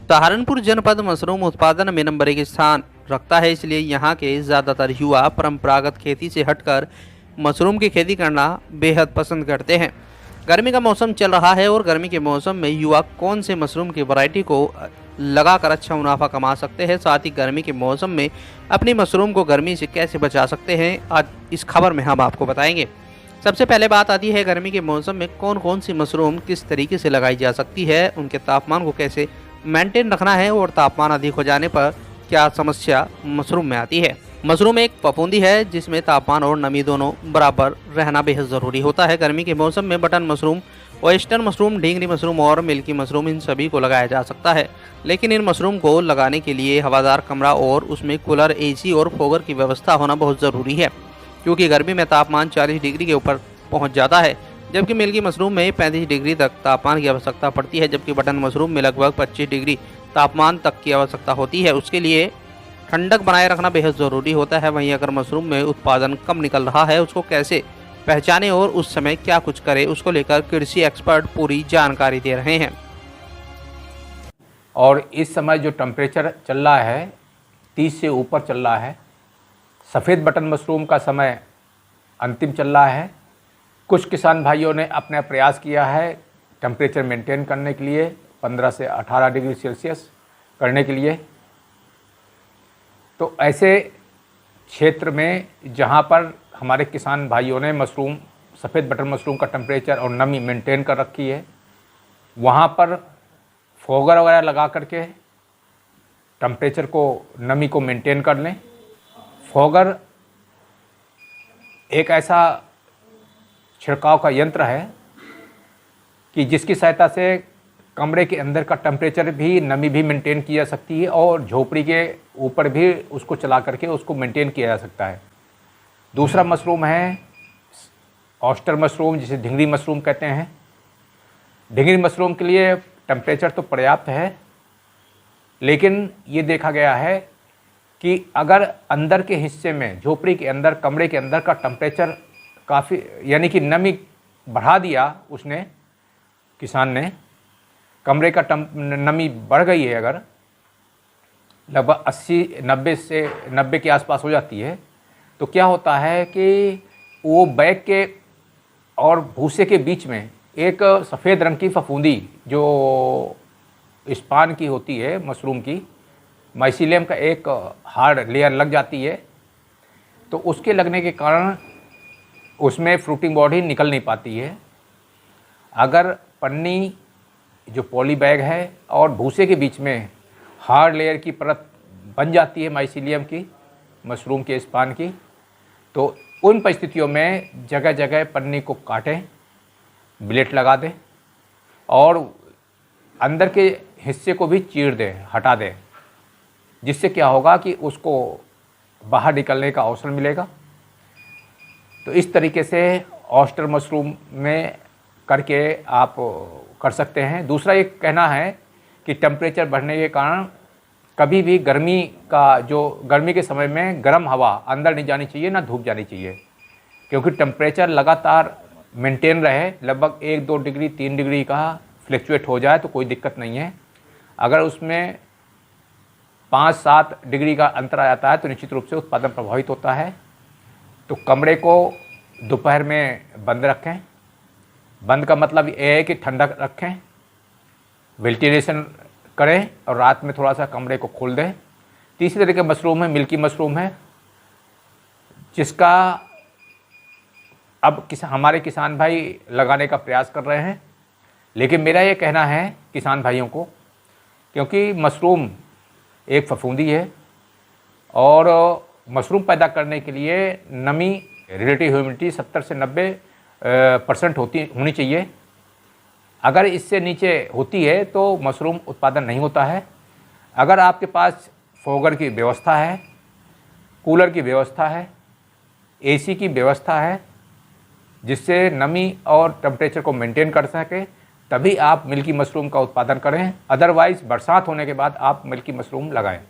सहारनपुर जनपद मशरूम उत्पादन में नंबर 1 स्थान रखता है, इसलिए यहाँ के ज़्यादातर युवा परंपरागत खेती से हटकर मशरूम की खेती करना बेहद पसंद करते हैं। गर्मी का मौसम चल रहा है और गर्मी के मौसम में युवा कौन से मशरूम की वैरायटी को लगाकर अच्छा मुनाफा कमा सकते हैं, साथ ही गर्मी के मौसम में अपनी मशरूम को गर्मी से कैसे बचा सकते हैं, आज इस खबर में हम आपको बताएंगे। सबसे पहले बात आती है गर्मी के मौसम में कौन कौन सी मशरूम किस तरीके से लगाई जा सकती है, उनके तापमान को कैसे मेंटेन रखना है और तापमान अधिक हो जाने पर क्या समस्या मशरूम में आती है। मशरूम एक फफूंदी है जिसमें तापमान और नमी दोनों बराबर रहना बेहद ज़रूरी होता है। गर्मी के मौसम में बटन मशरूम, ऑयस्टर मशरूम, ढींगरी मशरूम और मिल्की मशरूम, इन सभी को लगाया जा सकता है, लेकिन इन मशरूम को लगाने के लिए हवादार कमरा और उसमें कूलर, एसी और फोगर की व्यवस्था होना बहुत ज़रूरी है, क्योंकि गर्मी में तापमान 40 डिग्री के ऊपर पहुंच जाता है, जबकि मिल्की मशरूम में 35 डिग्री तक तापमान की आवश्यकता पड़ती है, जबकि बटन मशरूम में लगभग 25 डिग्री तापमान तक की आवश्यकता होती है। उसके लिए ठंडक बनाए रखना बेहद ज़रूरी होता है। वहीं अगर मशरूम में उत्पादन कम निकल रहा है, उसको कैसे पहचाने और उस समय क्या कुछ करे, उसको लेकर कृषि एक्सपर्ट पूरी जानकारी दे रहे हैं। और इस समय जो टेम्परेचर चल रहा है 30 से ऊपर चल रहा है। सफ़ेद बटन मशरूम का समय अंतिम चल रहा है। कुछ किसान भाइयों ने अपना प्रयास किया है टेम्परेचर मेंटेन करने के लिए 15 से 18 डिग्री सेल्सियस करने के लिए। तो ऐसे क्षेत्र में जहाँ पर हमारे किसान भाइयों ने मशरूम, सफ़ेद बटन मशरूम का टेम्परेचर और नमी मेंटेन कर रखी है, वहाँ पर फोगर वगैरह लगा करके टेम्परेचर को, नमी को मेंटेन कर लें। फोगर एक ऐसा छिड़काव का यंत्र है कि जिसकी सहायता से कमरे के अंदर का टेम्परेचर भी, नमी भी मेंटेन की जा सकती है और झोपड़ी के ऊपर भी उसको चला करके उसको मेंटेन किया जा सकता है। दूसरा मशरूम है ऑयस्टर मशरूम, जिसे ढींगरी मशरूम कहते हैं। ढींगरी मशरूम के लिए टेम्परेचर तो पर्याप्त है, लेकिन ये देखा गया है कि अगर अंदर के हिस्से में, झोपड़ी के अंदर, कमरे के अंदर का टेम्परेचर काफ़ी, यानी कि नमी बढ़ा दिया उसने, किसान ने, कमरे का नमी बढ़ गई है, अगर लगभग 80-90 के आसपास हो जाती है, तो क्या होता है कि वो बैग के और भूसे के बीच में एक सफ़ेद रंग की फफूंदी जो स्पान की होती है, मशरूम की, माइसीलियम का एक हार्ड लेयर लग जाती है। तो उसके लगने के कारण उसमें फ्रूटिंग बॉडी निकल नहीं पाती है। अगर पन्नी, जो पॉली बैग है, और भूसे के बीच में हार्ड लेयर की परत बन जाती है माइसीलियम की, मशरूम के स्पान की, तो उन परिस्थितियों में जगह जगह पन्नी को काटें, ब्लेड लगा दें और अंदर के हिस्से को भी चीर दें, हटा दें, जिससे क्या होगा कि उसको बाहर निकलने का अवसर मिलेगा। तो इस तरीके से ऑयस्टर मशरूम में करके आप कर सकते हैं। दूसरा एक कहना है कि टेम्परेचर बढ़ने के कारण कभी भी गर्मी के समय में गर्म हवा अंदर नहीं जानी चाहिए, ना धूप जानी चाहिए, क्योंकि टेम्परेचर लगातार मेंटेन रहे, लगभग 1-2 डिग्री 3 डिग्री का फ्लक्चुएट हो जाए तो कोई दिक्कत नहीं है। अगर उसमें 5-7 डिग्री का अंतर आ जाता है तो निश्चित रूप से उत्पादन प्रभावित होता है। तो कमरे को दोपहर में बंद रखें। बंद का मतलब ये है कि ठंडा रखें, वेंटिलेशन करें, और रात में थोड़ा सा कमरे को खोल दें। तीसरे तरह के मशरूम है मिल्की मशरूम है, जिसका अब हमारे किसान भाई लगाने का प्रयास कर रहे हैं। लेकिन मेरा ये कहना है किसान भाइयों को, क्योंकि मशरूम एक फफूंदी है और मशरूम पैदा करने के लिए नमी, रिलेटिव ह्यूमिडिटी 70 से 90% होनी चाहिए। अगर इससे नीचे होती है तो मशरूम उत्पादन नहीं होता है। अगर आपके पास फोगर की व्यवस्था है, कूलर की व्यवस्था है, एसी की व्यवस्था है, जिससे नमी और टेम्परेचर को मेंटेन कर सके, तभी आप मिल्की मशरूम का उत्पादन करें। अदरवाइज़ बरसात होने के बाद आप मिल्की मशरूम लगाएं।